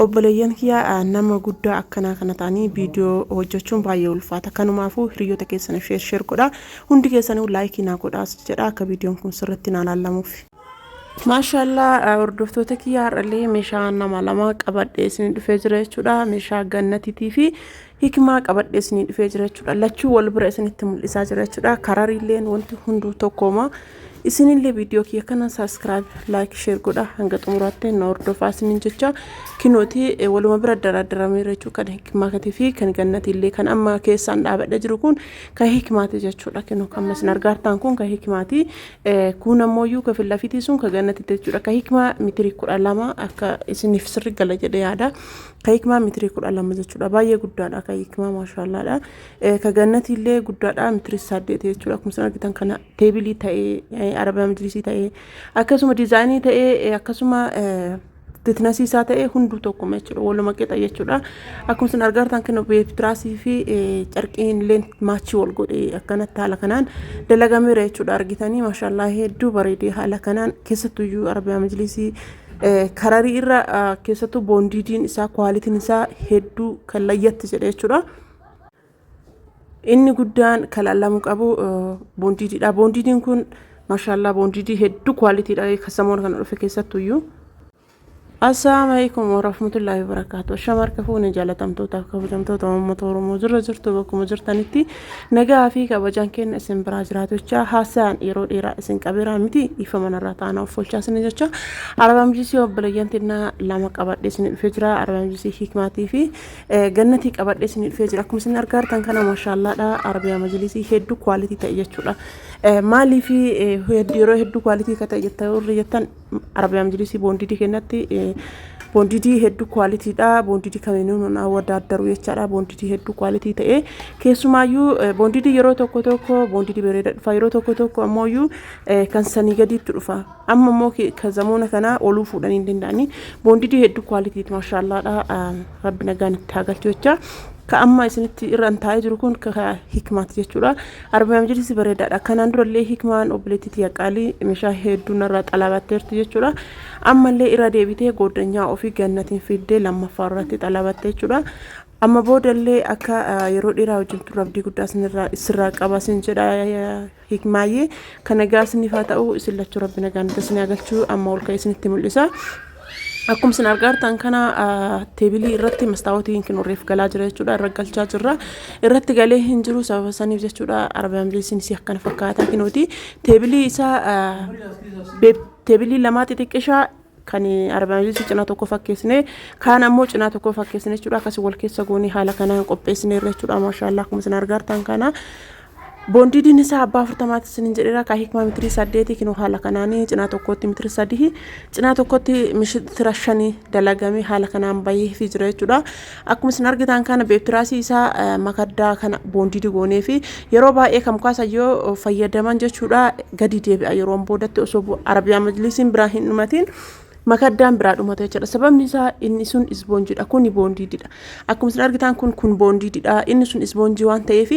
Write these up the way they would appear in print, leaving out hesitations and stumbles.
obboleeyyan kiyya nama guddaa akkana kana ta'anii viidiyoo hojjechuun baay'ee ulfaata. Kanumaafuu hiriyoota keessan share godhaa. Hundi keessanuu like naa godhaas jedha akka viidiyoon kun sirriitti naa laalamuuf. Maashaallah hordoftoota kiyya har'allee meeshaa nama lama qabadhee isin dhufee jira jechuudha. Meeshaa gannatiitii fi hikmaa qabadhee isin dhufee jira jechuudha. Lachuu wal bira isinitti mul'isaa jira jechuudha. Karariilleen wanti hunduu tokkooma. Isinillee viidiyoo kiyya kana subscribe like share godha hanga xumuraatti na hordofaa isinin jecha kinooti waluma bira daraadaramee jechuu kan hikmaatii fi kan gannatiillee kan amma keessaan dhaabadha jiru kun kan hikmaati jechuudha. Kinoo kan masin argaartaan kun kan hikmaati kun ammoo kan filafitii sun kan gannati jechuudha. Kan hikmaa mitirii 12 akka isiniif sirri gala jedhee yaada. Kan hikmaa mitirii 12 jechuudha. Baay'ee guddaadha kan hikmaa maashaallah. Kan gannatiillee guddaadha mitirii 8 jechuudha. Akkuma isin argitan kana teebilii ta'ee Arabiiya majliisii ta'ee akkasuma diizaayinii ta'ee akkasuma titnasiisaa ta'ee hunduu tokkuma jechuudha. Waluma qixa jechuudha. Akkuma isin argartan kan beektiraasii fi carqiin leen maachii wal godhee akkanatti haala kanaan dalagameera jechuudha. Argitanii maashaallah hedduu bareedee haala kanaan keessattuu Arabiiya majliisii kararii irra keessattuu boondiidiin isaa kwaalitiin isaa hedduu kan layyatti jedhe jechuudha. Inni guddaan kan laalamu qabu boondiididha. Boondiidiin kun maashaallah boondiidii hedduu kwaaliitiidha kasamoon kan dhufe keessattuu. Assalamu alaikum warahmatullahi wabarakatuh. Shamar kafuun jaalatamtoota kabajamtoota uummata Oromoo jirtu bakkuma jirtanitti nagaa fi kabajaan keenya isin biraa jiraatu jecha haasaan yeroo dheeraa isin qabeeraa miti ifa manarraa taana of folchaa isin jecha Arabiiya majliisii obboleeyyantinna lama qabadhee isin dhufee jira. Arabiiya majliisii hikmaatii fi gannatii qabadhee isin dhufee jira. Akkuma isin argartan kana maashaallah Arabiiya majliisii hedduu kwaalitii ta'e jechuudha. Maalii fi yeroo hedduu kwaalitii ka ta'e jettan Arabiiya majliisii boondiidii kennatti boondiidii hedduu kwaaliitiidha. Boondiidii kamiinuun wadaaddaru jechaadha. Boondiidii hedduu kwaalitii ta'e keessumaayyuu boondiidii yeroo tokko boondiidii bareeda dhufa yeroo tokko ammoo kan sanii gadiitti dhufa. Amma ammoo kan zamoona kana oluu fuudhanii hin danda'ani. Boondiidii hedduu kwaaliitiiti maashaallah rabbi nagaan itti haa galchu jecha. Amma isinitti irraan taa'ee jiru kun ka hikmaati jechuudha. Arabiiya majliisii bareedaadha. Kanaan durallee hikmaan obboleettii yaqaalii meeshaa hedduu narraa xalabatteerti jechuudha. Ammallee irra deebitee goddanyaa ofii gannatiin fiddee lammaffaa irratti xalabatte jechuudha. Amma boodallee akka yeroo dheeraa wajjin turabdii guddaa isirraa qaba sin jedha hikmaayyee kana gaasniif haa ta'u isin lachuu rabbi nagaan isin galchuu amma ol ka'ee isinitti mul'isa. Akkuma isin argartan kana teebilii irratti mastaawotiin kinureef galaa jira jechuudha. Irra galchaa jirra. Irratti galee hin jiru sababa saniif jechuudha. Arabiiya majliisiin si akkana fakkaataa kinuuti. Teebilii isaa teebilii lamaa xixiqqishaa kan Arabiiya majliisii cinaa tokko fakkeessine kaan ammoo cinaa tokko fakkeessine jechuudha. Akkasii wal keessa goonee haala kanaan qopheessine jechuudha. Maashaallah akkuma isin argartan kana boondiidiin isaa abbaa 40 isin jedheera. Ka hikmaa mitirii 8 kinoo haala kanaanii cinaa tokkotti mitirii 3 cinaa tokkotti mitirii 5 dalagamee haala kanaan baay'ee fi jira jechuudha. Akkuma isin argitan kana beektiraasii isaa makaddaa kana boondiidii goonee fi yeroo baay'ee kam kaasayyoo fayyadaman jechuudha. Gadi deebi'a yeroo boodatti osoo Arabiiya majliisiin biraa hin dhumatiin makaddaan biraa dhumate jechuudha. Sababni isaa inni sun isboonjiidha. Kuni boondiididha. Akkuma isin argitan kun boondiididha. Inni sun isboonjii waan ta'eef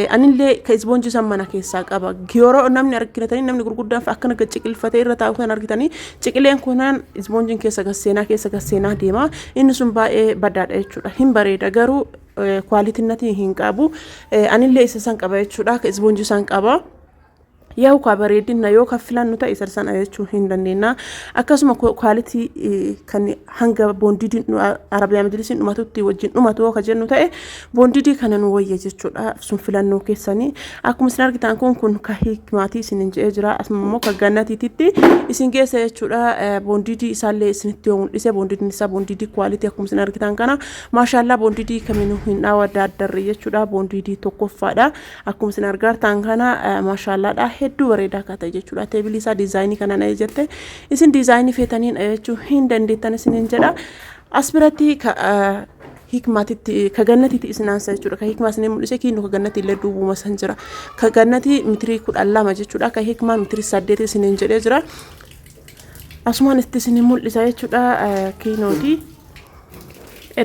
anillee ka isboonjii san mana keessaa qaba. Yeroo namni argitanii namni gurguddaan akkana ciqilfatee irra taa'u kan argitanii ciqileen kunaan isboonjiin keessa gasseenaa deema. Inni sun baay'ee baddaadha jechuudha. Hin bareeda garuu kwaalitinnatii hin qabu. Anillee isa san qaba jechuudha. Ka isboonjii san qaba. Yaa ka bareedina yoo ka filannu ta'e sarsan ayachuu hin dandeenya. Akkasuma kwaalitii kan hanga boondiidii Arabiiya majliisiin dhumatutti wajjin dhumatu ka jennu ta'e boondiidii kana nu wayya jechuudha. Sun filannoo keessanii akkuma isin argitan kun ka hikmaatii isin jedhee jira. Asummoo ka gannatiitti isin geessa jechuudha. Boondiidii isaallee isinitti yoo mul'ise boondiidiin isaa boondiidii kwaalitii akkuma isin argitan kana maashaallah boondiidii kamiinuu hin dhawaddaaddarre jechuudha. Boondiidii tokkoffaadha. Akkuma isin argitan kana maashaallah hedduu bareedaa ka ta'e jechuudha. Teebilii isaa diizaayinii kana na jette isin diizaayinii feetaniin jechuu hin dandeettan isinin jedha. As biratti ka hikmaatitti ka gannatiitti isin aansa jechuudha. Ka hikmaa isin mul'ise kiinnu ka gannati illee duubuma san jira. Ka gannati mitirii 12 jechuudha. Ka hikmaa mitirii 8 isin jedhee jira. Asumaan isin mul'isa jechuudha kiinooti.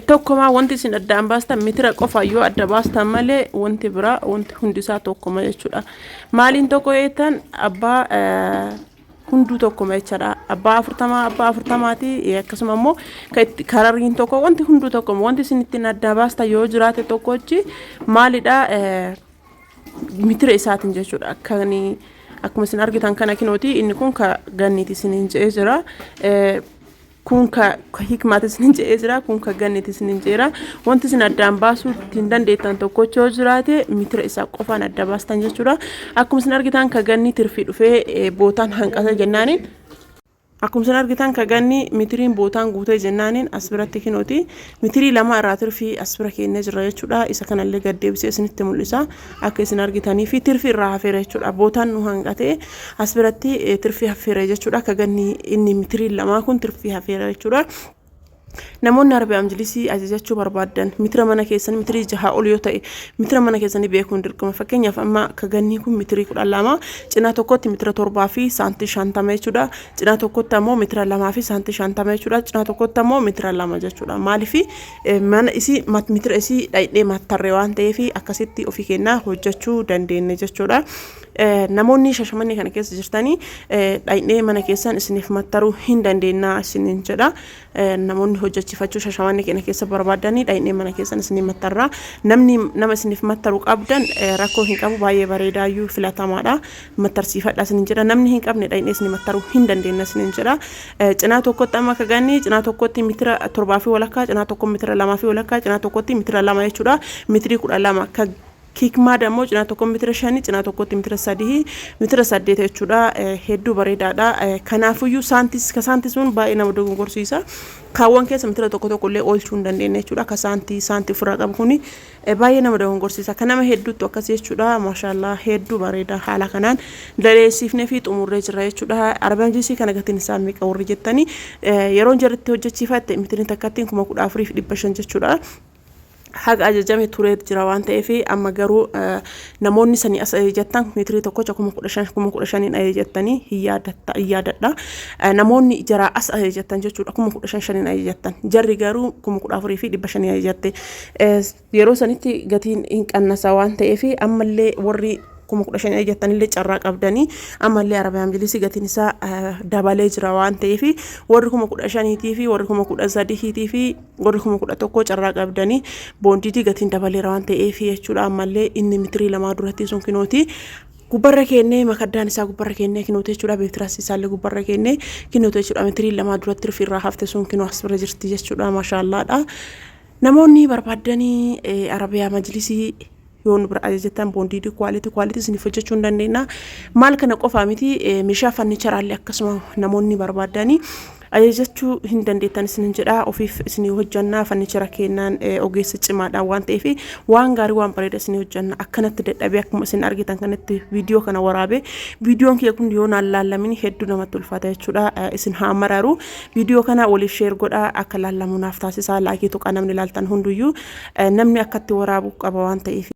Tokkoma wanti isin addaan baastan mitira qofa yoo adda baastan malee wanti biraa wanti hundisaa tokkoma jechuudha. Maaliin tokko yeetan abbaa hunduu tokkoma jechuudha. abbaa 40 akkasuma immoo karariin tokko wanti hunduu tokko wanti isin ittiin adda baasta yoo jiraate tokkochi maalidha mitira isaatiin jechuudha akkuma isin argitan kana kinooti inni kun ka ganniiti isiniin jedhee jira kun ka hikmaati isiniin jedhee jira kun ka ganniiti isiniin jedheera wanti isin addaan baasuu ittiin dandeettan tokkochi yoo jiraate mitira isaa qofaan adda baastan jechuudha akkuma isin argitan ka gannii tirfii dhufee bootaan hanqata jennaaniin akkuma isin argitan ka gannii mitiriin bootaan guutee jennaaniin as biratti kinooti mitirii lama irraa tirfii as bira kennee jira jechuudha isa kanallee gad deebisee isinitti mul'isa akka isin argitanii fi tirfii irraa hafeera jechuudha bootaan nu hanqate as biratti tirfii hafeera jechuudha ka gannii inni mitiriin lama kun tirfii hafeera jechuudha namoonni Arabiyaa majlisii ajajachuu barbaadan mitira mana keessan mitirii jaha ol yoo ta'e mitira mana keessanii beekuun dirqama fakkeenyaaf amma ka gannii kun mitirii 12 cinaa tokkotti mitira 7 fi saantii 50 jechuudha cinaa tokkotti ammoo mitira 2 fi saantii 50 jechuudha cinaa tokkotti ammoo mitira 2 jechuudha maaliif mana isi mitira isi dhaydhee mattarree waan ta'eef akkasitti ofii kennaa hojjechuu dandeenya jechuudha namoonni Shashamannee kana keessa jirtanii dhaydhee mana keessan isiniif mattaruu hin dandeenya isiniin jedha namoonni hojjechifachuu Shashamannee kana keessa barbaadanii dhaydhee mana keessan isiniif mattarraa nama isiniif mattaruu qabdan rakkoo hin qabu baay'ee bareedaayyuu filatamaadha mattarsiifadha isiniin jedha namni hin qabne dhaydhee isiniif mattaruu hin dandeenya isiniin jedha cinaa tokkotti amma ka ganni cinaa tokkotti mitira 7 fi walakkaa cinaa tokko mitira 2 fi walakkaa cinaa tokkotti mitira 2 jechuudha mitirii 12 ka Hikmaa dammoo cinaa tokko mitira 5 cinaa tokkotti mitira 3 mitira 8 jechuudha hedduu bareedaadha kanaafuyyuu saantii sun baay'ee nama dogongorsiisa kaawwan keessa mitira tokkollee oolchuu hin dandeenya jechuudha ka saantii ofirraa qabu kuni baay'ee nama dogongorsiisa kan nama hedduutu akkas jechuudha maashaallah hedduu bareeda haala kanaan daleessiifnee fi xumurree jira jechuudha Arabiyaa majlisii kana gatiin isaa meeqa warri jettanii yeroon jarritti hojjechiifatte mitiriin takkattiin 14,500 jechuudha haga ajajame turee jira waan ta'eef amma garuu namoonni sanii as ajajatan mitirii tokkocha 15,000 ajajattanii yaadadha namoonni jara as ajajatan jechuudha 15,000 ajajatan jarri garuu 14,500 ajajatte yeroo sanitti gatiin hin qannasa waan ta'eef ammallee warri 15,000 ajajattanillee carraa qabdanii ammallee Arabiyaa majlisii gatiin isaa dabalee jira waan ta'eef warri 15,000 fi warri 13,000 fi warri 11,000 carraa qabdanii boondiidii gatiin dabaleera waan ta'eef jechuudha ammallee inni mitirii lamaa duratti sun kinooti gubbarra kennee makaddaan isaa gubbarra kennee kinoota jechuudha beektiras isaallee gubbarra kennee kinoota jechuudha mitirii lamaa duratti rifirraa hafte sun kinoo as bira jirti jechuudha maashaallaadha namoonni barbaadanii Arabiyaa majlisii yoon bira ajajatan boondiidii kwaaliti isiniif hojjechuu hin dandeenya maal kana qofaa miti meeshaa fanniicharaallee akkasuma namoonni barbaadanii ajajachuu hin dandeettan isiniin jedha ofiif isinii hojjannaa fanniichara kennaan ogeessa cimaadha waan ta'eef waan gaarii waan bareeda isinii hojjanna akkanatti dadhabee akkuma isin argitan kanatti viidiyoo kana waraabe viidiyoon kee kun yoo naan laallamin hedduu namatti ulfaata jechuudha isin haa mararu viidiyoo kana waliif sheer godha akka laallamunaaf taasisaa laakii tuqa namni laaltan hunduyyuu namni akkatti waraabuu qaba waan ta'eef